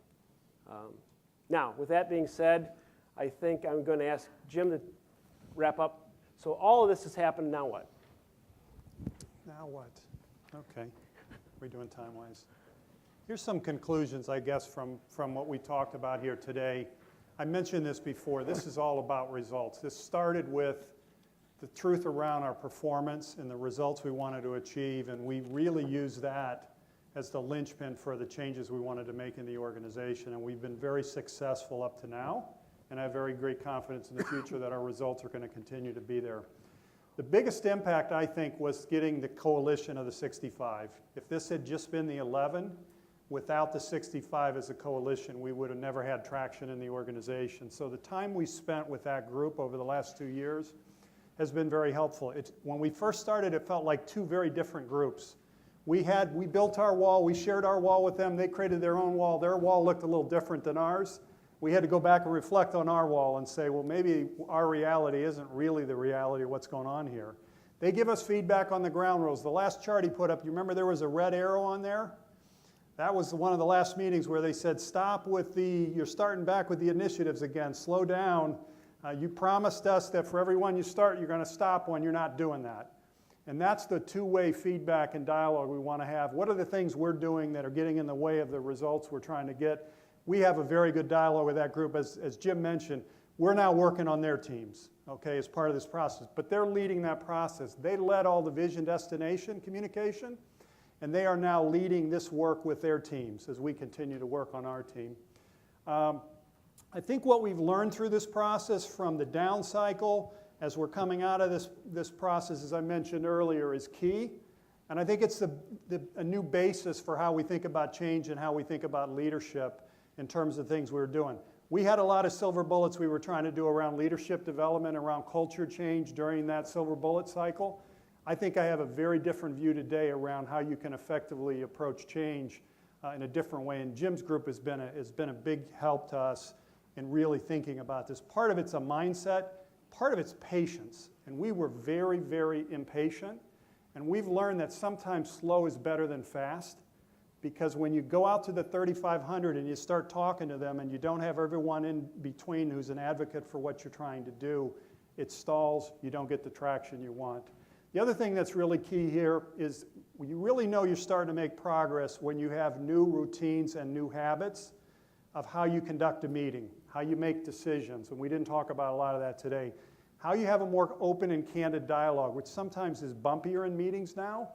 B: Now, with that being said, I think I'm going to ask Jim to wrap up. So all of this has happened, now what?
A: Now what? Okay. We're doing time-wise. Here's some conclusions, I guess, from what we talked about here today. I mentioned this before. This is all about results. This started with the truth around our performance and the results we wanted to achieve, and we really used that as the linchpin for the changes we wanted to make in the organization, and we've been very successful up to now, and I have very great confidence in the future that our results are going to continue to be there. The biggest impact, I think, was getting the coalition of the 65. If this had just been the 11, without the 65 as a coalition, we would have never had traction in the organization. So the time we spent with that group over the last 2 years has been very helpful. When we first started, it felt like 2 very different groups. We built our wall, we shared our wall with them, they created their own wall. Their wall looked a little different than ours. We had to go back and reflect on our wall and say, well, maybe our reality isn't really the reality of what's going on here. They give us feedback on the ground rules. The last chart he put up, you remember there was a red arrow on there? That was one of the last meetings where they said, stop with you're starting back with the initiatives again, slow down. You promised us that for every one you start, you're going to stop when you're not doing that. And that's the two-way feedback and dialogue we want to have. What are the things we're doing that are getting in the way of the results we're trying to get? We have a very good dialogue with that group. As Jim mentioned, we're now working on their teams, okay, as part of this process. But they're leading that process. They led all the vision destination communication, and they are now leading this work with their teams as we continue to work on our team. I think what we've learned through this process from the down cycle, as we're coming out of this process, as I mentioned earlier, is key. And I think it's a new basis for how we think about change and how we think about leadership in terms of things we're doing. We had a lot of silver bullets we were trying to do around leadership development, around culture change during that silver bullet cycle. I think I have a very different view today around how you can effectively approach change in a different way. And Jim's group has been a big help to us in really thinking about this. Part of it's a mindset, part of it's patience. And we were very, very impatient. And we've learned that sometimes slow is better than fast, because when you go out to the 3,500 and you start talking to them and you don't have everyone in between who's an advocate for what you're trying to do, it stalls, you don't get the traction you want. The other thing that's really key here is you really know you're starting to make progress when you have new routines and new habits of how you conduct a meeting, how you make decisions, and we didn't talk about a lot of that today. How you have a more open and candid dialogue, which sometimes is bumpier in meetings now,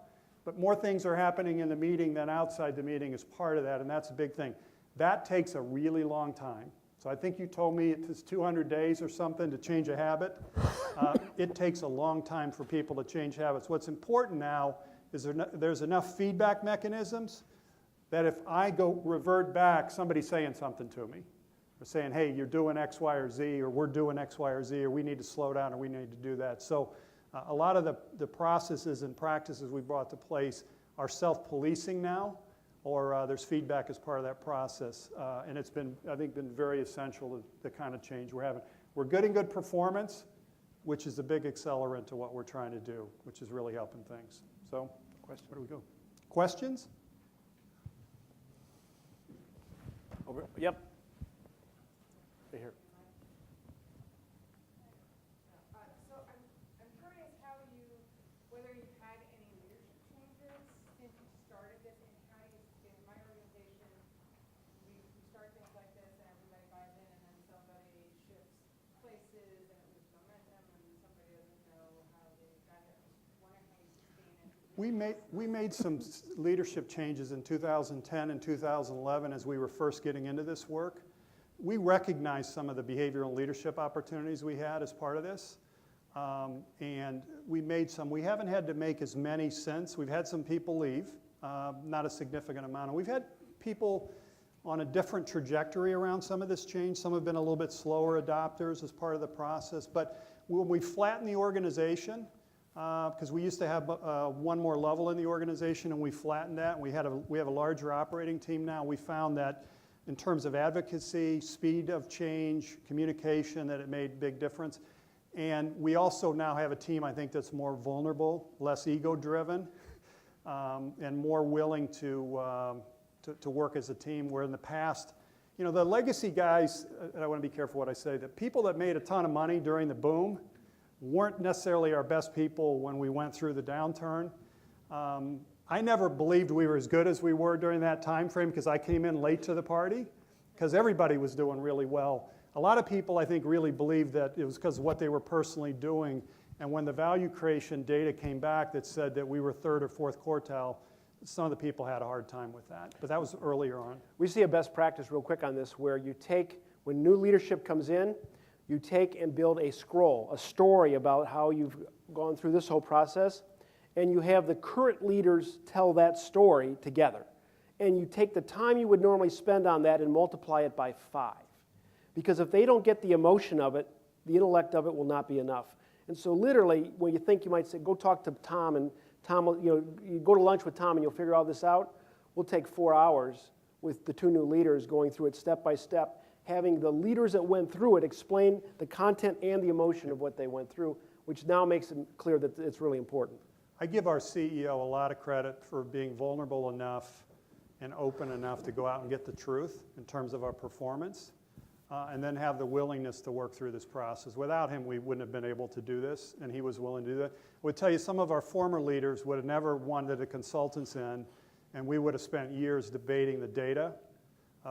A: but more things are happening in the meeting than outside the meeting is part of that, and that's a big thing. That takes a really long time. So I think you told me it's 200 days or something to change a habit. It takes a long time for people to change habits. What's important now is there's enough feedback mechanisms that if I go revert back, somebody's saying something to me. Or saying, hey, you're doing X, Y, or Z, or we're doing X, Y, or Z, or we need to slow down, or we need to do that. So a lot of the processes and practices we brought to place are self-policing now, or there's feedback as part of that process. And it's been, I think, been very essential to the kind of change we're having. We're getting good performance, which is a big accelerant to what we're trying to do, which is really helping things. So, where do we go? Questions?
B: Over, yep. Right here.
C: So I'm curious how whether you've had any leadership changes since you started this, and how in my organization, we start things like this and everybody buys in, and then somebody shifts places and it loses momentum, and somebody doesn't know how they got here. I'm just wondering how you sustain it.
A: We made some leadership changes in 2010 and 2011 as we were first getting into this work. We recognized some of the behavioral leadership opportunities we had as part of this, and we made some. We haven't had to make as many since. We've had some people leave, not a significant amount. And we've had people on a different trajectory around some of this change. Some have been a little bit slower adopters as part of the process. But when we flattened the organization, because we used to have one more level in the organization, and we flattened that, and we have a larger operating team now, we found that in terms of advocacy, speed of change, communication, that it made a big difference. And we also now have a team, I think, that's more vulnerable, less ego-driven, and more willing to work as a team, where in the past, you know, the legacy guys, and I want to be careful what I say, the people that made a ton of money during the boom weren't necessarily our best people when we went through the downturn. I never believed we were as good as we were during that time frame, because I came in late to the party, because everybody was doing really well. A lot of people, I think, really believed that it was because of what they were personally doing. And when the value creation data came back that said that we were third or fourth quartile, some of the people had a hard time with that. But that was earlier on.
B: We see a best practice real quick on this, where you take, when new leadership comes in, you take and build a scroll, a story about how you've gone through this whole process, and you have the current leaders tell that story together. And you take the time you would normally spend on that and multiply it by 5. Because if they don't get the emotion of it, the intellect of it will not be enough. And so literally, when you think you might say, go talk to Tom, and Tom will, you go to lunch with Tom and you'll figure all this out, we'll take 4 hours with the 2 new leaders going through it step by step, having the leaders that went through it explain the content and the emotion of what they went through, which now makes it clear that it's really important.
A: I give our CEO a lot of credit for being vulnerable enough and open enough to go out and get the truth in terms of our performance, and then have the willingness to work through this process. Without him, we wouldn't have been able to do this, and he was willing to do that. I would tell you, some of our former leaders would have never wanted a consultants in, and we would have spent years debating the data,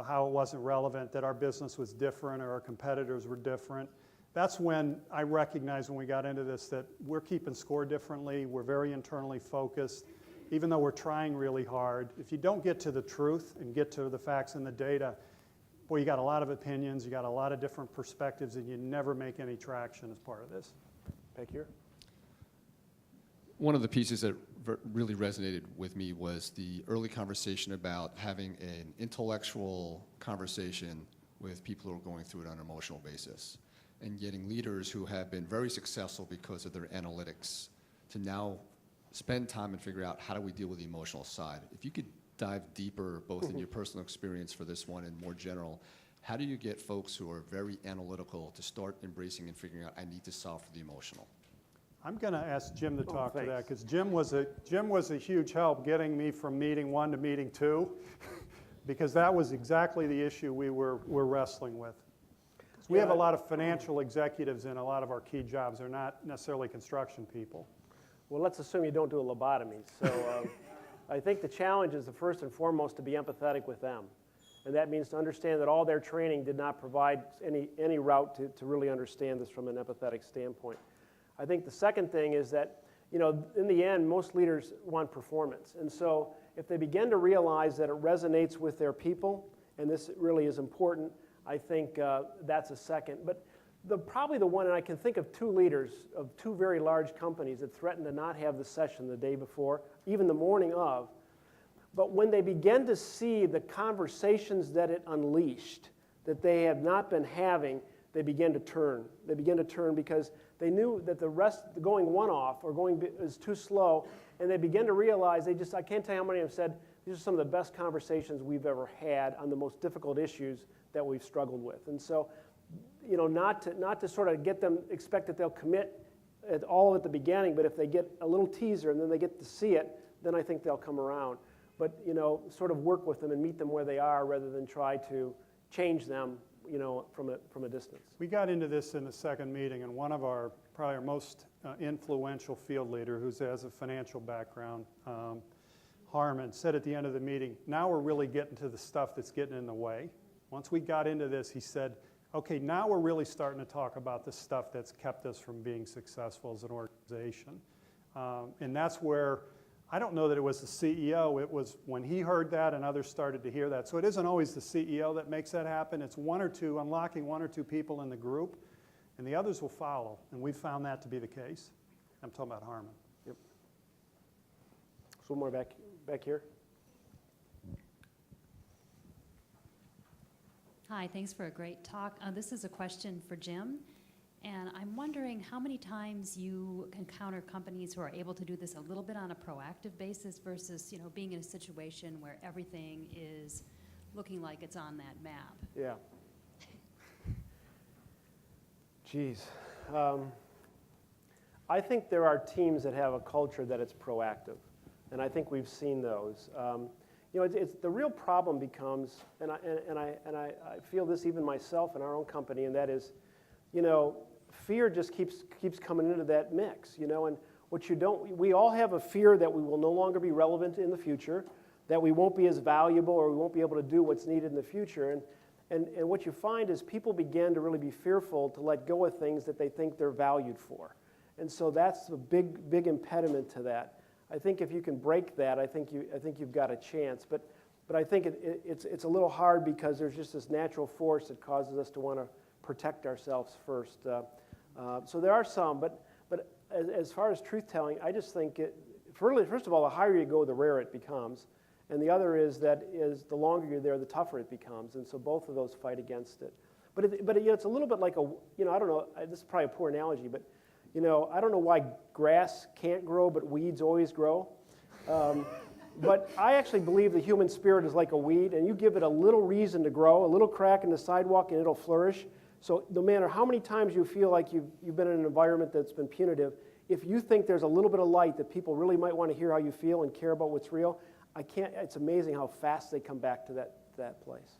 A: how it wasn't relevant, that our business was different or our competitors were different. That's when I recognized, when we got into this, that we're keeping score differently. We're very internally focused. Even though we're trying really hard, if you don't get to the truth and get to the facts and the data, boy, you got a lot of opinions, you got a lot of different perspectives, and you never make any traction as part of this.
B: Back here.
D: One of the pieces that really resonated with me was the early conversation about having an intellectual conversation with people who are going through it on an emotional basis, and getting leaders who have been very successful because of their analytics to now spend time and figure out how do we deal with the emotional side. If you could dive deeper both in your personal experience for this one and more general, how do you get folks who are very analytical to start embracing and figuring out, I need to solve for the emotional?
A: I'm going to ask Jim to talk to that,
B: thanks.
A: because Jim was a huge help getting me from meeting 1 to meeting 2, because that was exactly the issue we were wrestling with. We have a lot of financial executives in a lot of our key jobs. They're not necessarily construction people.
B: Well, let's assume you don't do a lobotomy. So I think the challenge is, first and foremost, to be empathetic with them. And that means to understand that all their training did not provide any route to really understand this from an empathetic standpoint. I think the second thing is that, in the end, most leaders want performance. And so if they begin to realize that it resonates with their people, and this really is important, I think that's a second. But probably the one, and I can think of 2 leaders of 2 very large companies that threatened to not have the session the day before, even the morning of. But when they began to see the conversations that it unleashed, that they had not been having, they began to turn. They began to turn because they knew that the rest, going one-off or going is too slow, and they began to realize, I can't tell you how many have said, these are some of the best conversations we've ever had on the most difficult issues that we've struggled with. And so, not to sort of get them, expect that they'll commit all at the beginning, but if they get a little teaser and then they get to see it, then I think they'll come around. But, sort of work with them and meet them where they are rather than try to change them, from a distance.
A: We got into this in the second meeting, and one of probably our most influential field leader, who has a financial background, Harmon, said at the end of the meeting, now we're really getting to the stuff that's getting in the way. Once we got into this, he said, okay, now we're really starting to talk about the stuff that's kept us from being successful as an organization. And that's where, I don't know that it was the CEO, it was when he heard that and others started to hear that. So it isn't always the CEO that makes that happen. It's unlocking 1 or 2 people in the group, and the others will follow. And we've found that to be the case. I'm talking about Harmon.
B: Yep. So more back here.
E: Hi, thanks for a great talk. This is a question for Jim, and I'm wondering how many times you encounter companies who are able to do this a little bit on a proactive basis versus, being in a situation where everything is looking like it's on that map.
B: Yeah. Geez. I think there are teams that have a culture that it's proactive, and I think we've seen those. It's the real problem becomes, and I feel this even myself in our own company, and that is, fear just keeps coming into that mix, and we all have a fear that we will no longer be relevant in the future, that we won't be as valuable or we won't be able to do what's needed in the future. And what you find is people begin to really be fearful to let go of things that they think they're valued for. And so that's a big impediment to that. I think if you can break that, I think you've got a chance. But I think it's a little hard because there's just this natural force that causes us to want to protect ourselves first. So there are some, but as far as truth-telling, I just think first of all, the higher you go, the rarer it becomes. And the other is the longer you're there, the tougher it becomes. And so both of those fight against it. But it's a little bit like I don't know, this is probably a poor analogy, but I don't know why grass can't grow, but weeds always grow. But I actually believe the human spirit is like a weed, and you give it a little reason to grow, a little crack in the sidewalk, and it'll flourish. So no matter how many times you feel like you've been in an environment that's been punitive, if you think there's a little bit of light that people really might want to hear how you feel and care about what's real, it's amazing how fast they come back to that place.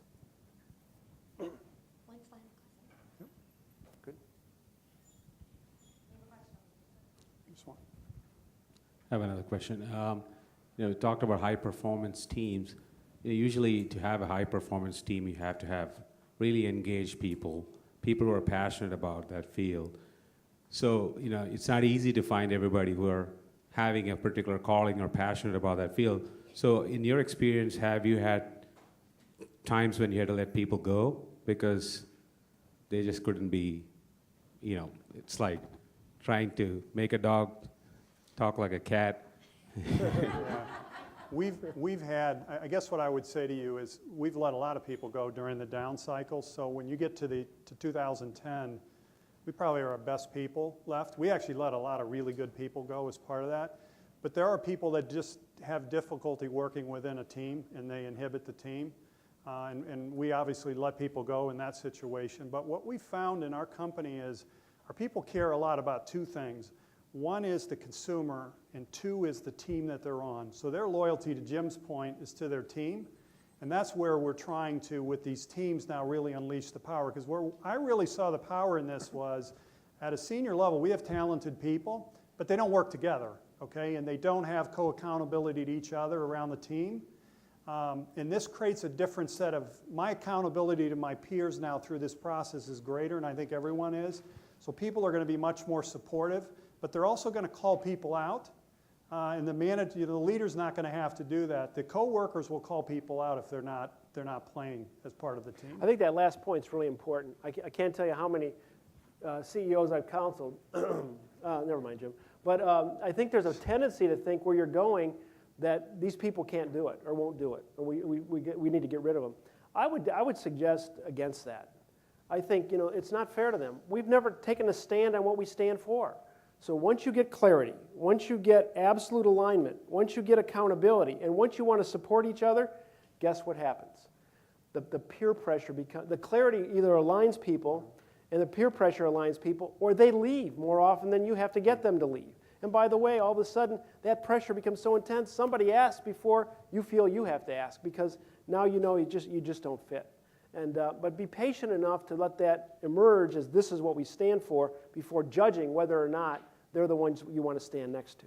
B: Good.
F: I have another question. You talked about high-performance teams. Usually, to have a high-performance team, you have to have really engaged people who are passionate about that field. So, it's not easy to find everybody who are having a particular calling or passionate about that field. So, in your experience, have you had times when you had to let people go because they just couldn't be, it's like trying to make a dog talk like a cat.
A: We've had, I guess what I would say to you is we've let a lot of people go during the down cycle. So when you get to 2010, we probably are our best people left. We actually let a lot of really good people go as part of that. But there are people that just have difficulty working within a team and they inhibit the team. And we obviously let people go in that situation. But what we found in our company is our people care a lot about two things. One is the consumer, and two is the team that they're on. So their loyalty, to Jim's point, is to their team. And that's where we're trying to, with these teams now, really unleash the power. Because where I really saw the power in this was, at a senior level, we have talented people, but they don't work together, okay? And they don't have co-accountability to each other around the team. And this creates a different set of, my accountability to my peers now through this process is greater, and I think everyone is. So people are going to be much more supportive, but they're also going to call people out. And the manager, the leader's not going to have to do that. The co-workers will call people out if they're not playing as part of the team.
B: I think that last point's really important. I can't tell you how many CEOs I've counseled. Never mind, Jim. But I think there's a tendency to think where you're going that these people can't do it or won't do it, or we need to get rid of them. I would suggest against that. I think it's not fair to them. We've never taken a stand on what we stand for. So once you get clarity, once you get absolute alignment, once you get accountability, and once you want to support each other, guess what happens? The peer pressure becomes, the clarity either aligns people, and the peer pressure aligns people, or they leave more often than you have to get them to leave. And by the way, all of a sudden, that pressure becomes so intense, somebody asks before you feel you have to ask, because now you just don't fit. But be patient enough to let that emerge as this is what we stand for before judging whether or not they're the ones you want to stand next to.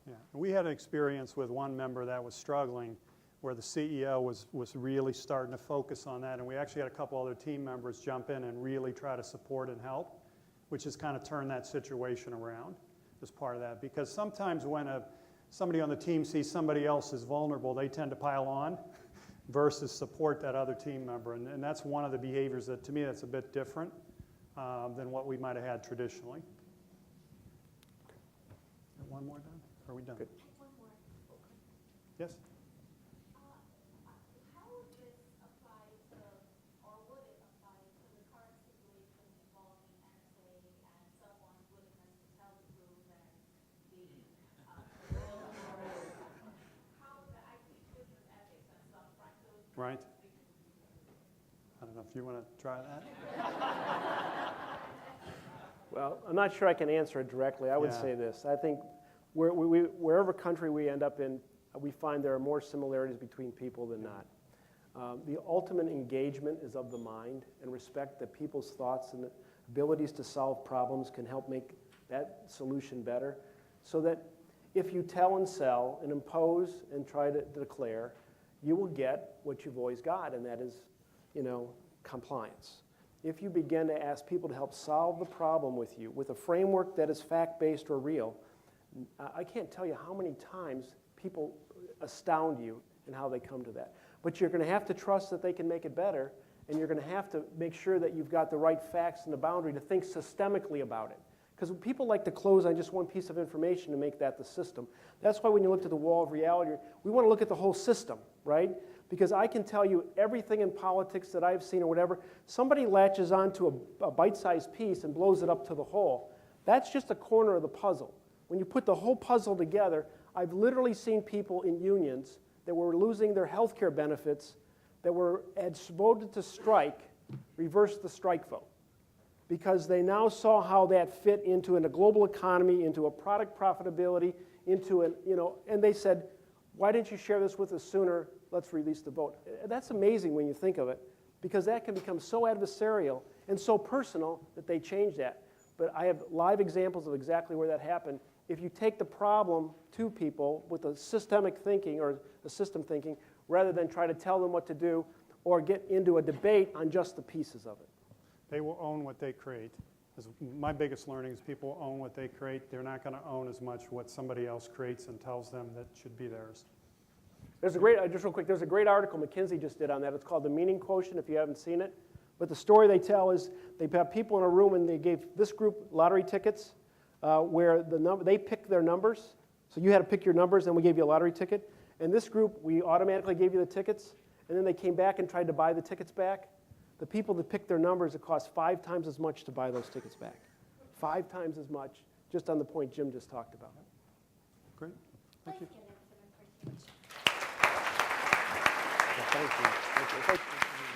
A: Yeah. We had an experience with one member that was struggling where the CEO was really starting to focus on that, and we actually had a couple other team members jump in and really try to support and help, which has kind of turned that situation around as part of that. Because sometimes when somebody on the team sees somebody else is vulnerable, they tend to pile on versus support that other team member. And that's one of the behaviors that, to me, that's a bit different than what we might have had traditionally. One more done? Are we done?
B: Good.
G: One more.
A: Yes?
G: How would this apply to, or would it apply to the current situation involving NSA and someone's willingness to tell the truth and the how the I teach business ethics and stuff, right? So
A: Right. I don't know if you want to try that.
B: Well, I'm not sure I can answer it directly. I would
A: Yeah.
B: say this. I think wherever country we end up in, we find there are more similarities between people than not. The ultimate engagement is of the mind, and respect that people's thoughts and abilities to solve problems can help make that solution better. So that if you tell and sell and impose and try to declare, you will get what you've always got, and that is, compliance. If you begin to ask people to help solve the problem with you with a framework that is fact-based or real, I can't tell you how many times people astound you in how they come to that. But you're going to have to trust that they can make it better, and you're going to have to make sure that you've got the right facts and the boundary to think systemically about it. Because people like to close on just one piece of information to make that the system. That's why when you look to the wall of reality, we want to look at the whole system, right? Because I can tell you everything in politics that I've seen or whatever, somebody latches onto a bite-sized piece and blows it up to the whole. That's just a corner of the puzzle. When you put the whole puzzle together, I've literally seen people in unions that were losing their health care benefits that had voted to strike, reverse the strike vote. Because they now saw how that fit into a global economy, into a product profitability, and they said, why didn't you share this with us sooner? Let's release the vote. That's amazing when you think of it, because that can become so adversarial and so personal that they change that. But I have live examples of exactly where that happened. If you take the problem to people with a systemic thinking or a system thinking, rather than try to tell them what to do or get into a debate on just the pieces of it.
A: They will own what they create. My biggest learning is people own what they create. They're not going to own as much what somebody else creates and tells them that should be theirs.
B: There's a great, just real quick, there's a great article McKinsey just did on that. It's called The Meaning Quotient, if you haven't seen it. But the story they tell is they have people in a room and they gave this group lottery tickets where they picked their numbers. So you had to pick your numbers, and we gave you a lottery ticket. And this group, we automatically gave you the tickets, and then they came back and tried to buy the tickets back. The people that picked their numbers, it cost 5 times as much to buy those tickets back. 5 times as much, just on the point Jim just talked about.
A: Great. Thank you.
B: Well, thank you. Thank you.